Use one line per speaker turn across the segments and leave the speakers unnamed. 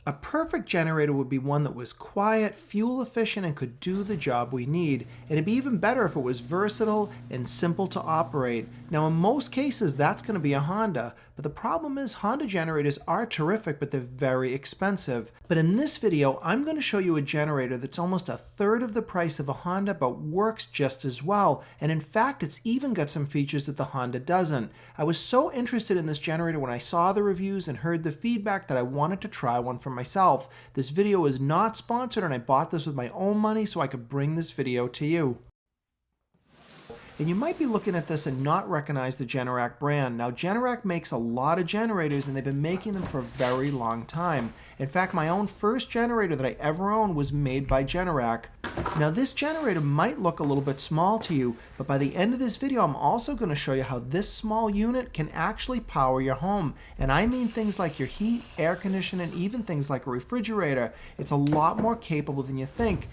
A perfect generator would be one that was quiet, fuel efficient, and could do the job we need. And it'd be even better if it was versatile and simple to operate. Now in most cases that's going to be a Honda, but the problem is Honda generators are terrific, but they're very expensive. But in this video I'm going to show you a generator that's almost a third of the price of a Honda but works just as well. And in fact it's even got some features that the Honda doesn't. I was so interested in this generator when I saw the reviews and heard the feedback that I wanted to try one for myself. This video is not sponsored and I bought this with my own money so I could bring this video to you. And you might be looking at this and not recognize the Generac brand. Now Generac makes a lot of generators and they've been making them for a very long time. In fact, my own first generator that I ever owned was made by Generac. Now this generator might look a little bit small to you, but by the end of this video I'm also going to show you how this small unit can actually power your home. And I mean things like your heat, air conditioning, even things like a refrigerator. It's a lot more capable than you think.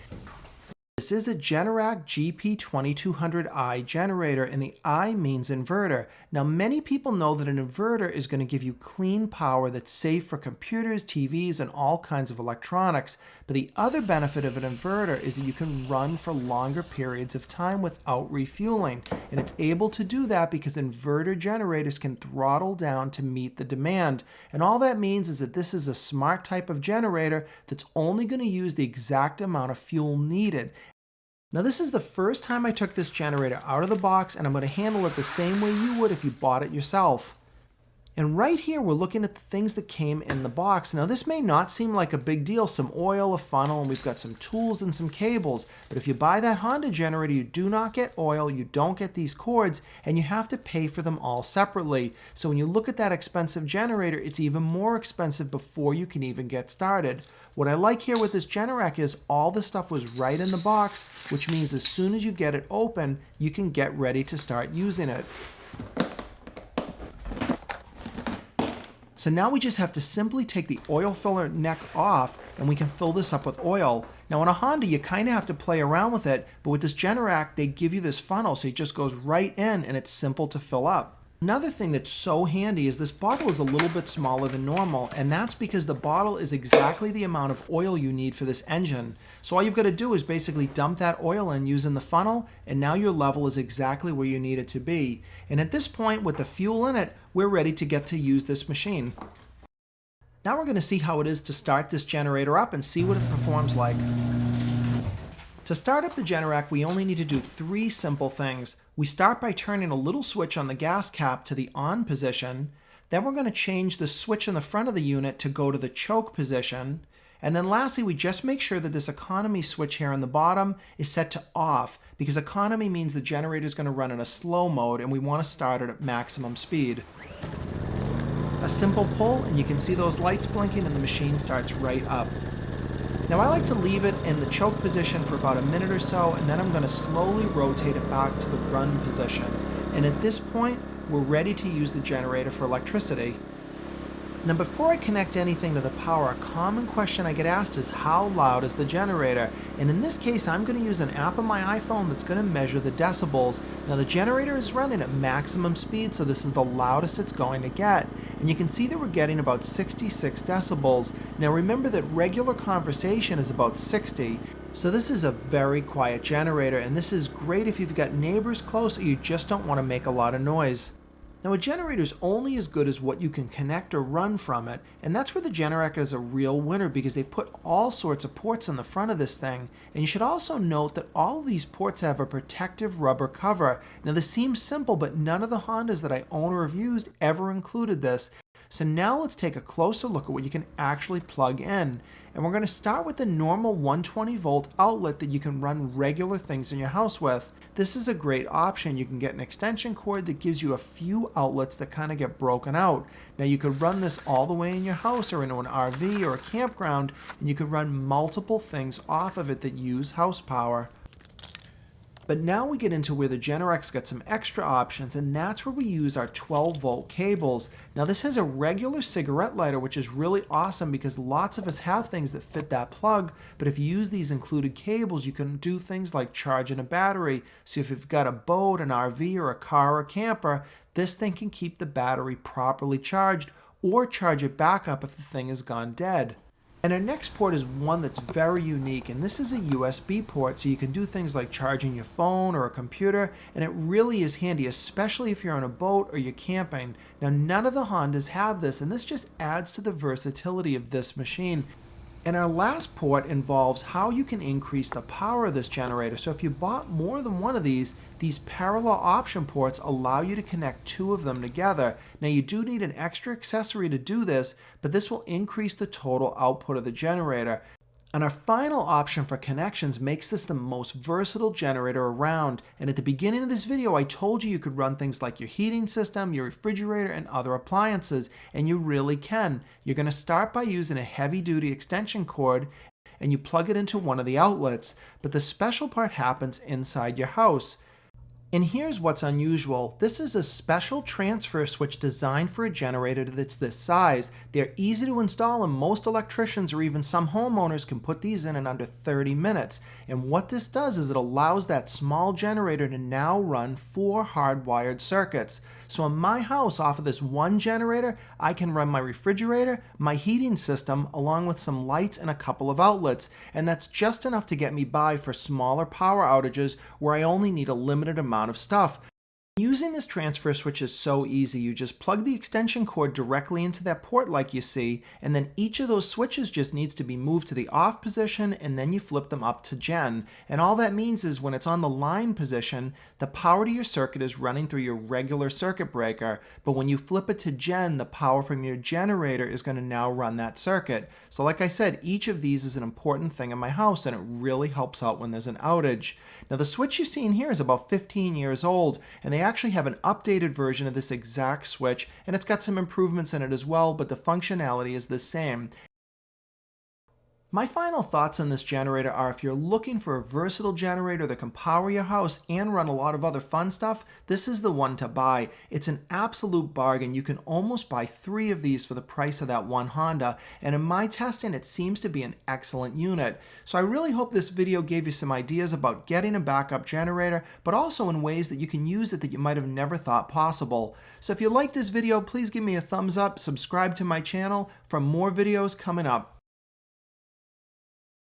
This is a Generac GP2200i generator, and the I means inverter. Now many people know that an inverter is going to give you clean power that's safe for computers, TVs, and all kinds of electronics. But the other benefit of an inverter is that you can run for longer periods of time without refueling. And it's able to do that because inverter generators can throttle down to meet the demand. And all that means is that this is a smart type of generator that's only going to use the exact amount of fuel needed. Now this is the first time I took this generator out of the box, and I'm going to handle it the same way you would if you bought it yourself. And right here we're looking at the things that came in the box. Now this may not seem like a big deal, some oil, a funnel, and we've got some tools and some cables. But if you buy that Honda generator, you do not get oil, you don't get these cords, and you have to pay for them all separately. So when you look at that expensive generator, it's even more expensive before you can even get started. What I like here with this Generac is all the stuff was right in the box, which means as soon as you get it open, you can get ready to start using it. So now we just have to simply take the oil filler neck off and we can fill this up with oil. Now on a Honda you kind of have to play around with it, but with this Generac they give you this funnel so it just goes right in and it's simple to fill up. Another thing that's so handy is this bottle is a little bit smaller than normal, and that's because the bottle is exactly the amount of oil you need for this engine. So all you've got to do is basically dump that oil in using the funnel, and now your level is exactly where you need it to be. And at this point, with the fuel in it, we're ready to get to use this machine. Now we're going to see how it is to start this generator up and see what it performs like. To start up the Generac, we only need to do three simple things. We start by turning a little switch on the gas cap to the on position. Then we're going to change the switch in the front of the unit to go to the choke position. And then lastly, we just make sure that this economy switch here on the bottom is set to off, because economy means the generator is going to run in a slow mode and we want to start it at maximum speed. A simple pull and you can see those lights blinking and the machine starts right up. Now I like to leave it in the choke position for about a minute or so, and then I'm going to slowly rotate it back to the run position. And at this point, we're ready to use the generator for electricity. Now before I connect anything to the power, a common question I get asked is how loud is the generator? And in this case I'm going to use an app on my iPhone that's going to measure the decibels. Now the generator is running at maximum speed, so this is the loudest it's going to get. And you can see that we're getting about 66 decibels. Now remember that regular conversation is about 60. So this is a very quiet generator, and this is great if you've got neighbors close or you just don't want to make a lot of noise. Now a generator is only as good as what you can connect or run from it, and that's where the Generac is a real winner because they've put all sorts of ports on the front of this thing. And you should also note that all of these ports have a protective rubber cover. Now this seems simple, but none of the Hondas that I own or have used ever included this. So now let's take a closer look at what you can actually plug in. And we're going to start with the normal 120 volt outlet that you can run regular things in your house with. This is a great option. You can get an extension cord that gives you a few outlets that kind of get broken out. Now you could run this all the way in your house or into an RV or a campground, and you could run multiple things off of it that use house power. But now we get into where the Generac's got some extra options, and that's where we use our 12 volt cables. Now this has a regular cigarette lighter, which is really awesome because lots of us have things that fit that plug, but if you use these included cables, you can do things like charging a battery. So if you've got a boat, an RV, or a car or a camper, this thing can keep the battery properly charged or charge it back up if the thing has gone dead. And our next port is one that's very unique, and this is a USB port, so you can do things like charging your phone or a computer, and it really is handy, especially if you're on a boat or you're camping. Now, none of the Hondas have this, and this just adds to the versatility of this machine. And our last port involves how you can increase the power of this generator. So if you bought more than one of these parallel option ports allow you to connect two of them together. Now you do need an extra accessory to do this, but this will increase the total output of the generator. And our final option for connections makes this the most versatile generator around. And at the beginning of this video, I told you could run things like your heating system, your refrigerator, and other appliances, and you really can. You're going to start by using a heavy-duty extension cord, and you plug it into one of the outlets. But the special part happens inside your house. And here's what's unusual. This is a special transfer switch designed for a generator that's this size. They're easy to install, and most electricians or even some homeowners can put these in under 30 minutes. And what this does is it allows that small generator to now run 4 hardwired circuits. So in my house, off of this one generator, I can run my refrigerator, my heating system, along with some lights and a couple of outlets. And that's just enough to get me by for smaller power outages where I only need a limited amount of stuff. Using this transfer switch is so easy. You just plug the extension cord directly into that port like you see, and then each of those switches just needs to be moved to the off position, and then you flip them up to gen. And all that means is when it's on the line position, the power to your circuit is running through your regular circuit breaker, but when you flip it to gen, the power from your generator is going to now run that circuit. So like I said, each of these is an important thing in my house, and it really helps out when there's an outage. Now the switch you see in here is about 15 years old, and they actually have an updated version of this exact switch, and it's got some improvements in it as well, but the functionality is the same. My final thoughts on this generator are if you're looking for a versatile generator that can power your house and run a lot of other fun stuff, this is the one to buy. It's an absolute bargain. You can almost buy 3 of these for the price of that one Honda, and in my testing it seems to be an excellent unit. So I really hope this video gave you some ideas about getting a backup generator, but also in ways that you can use it that you might have never thought possible. So if you liked this video, please give me a thumbs up, subscribe to my channel for more videos coming up.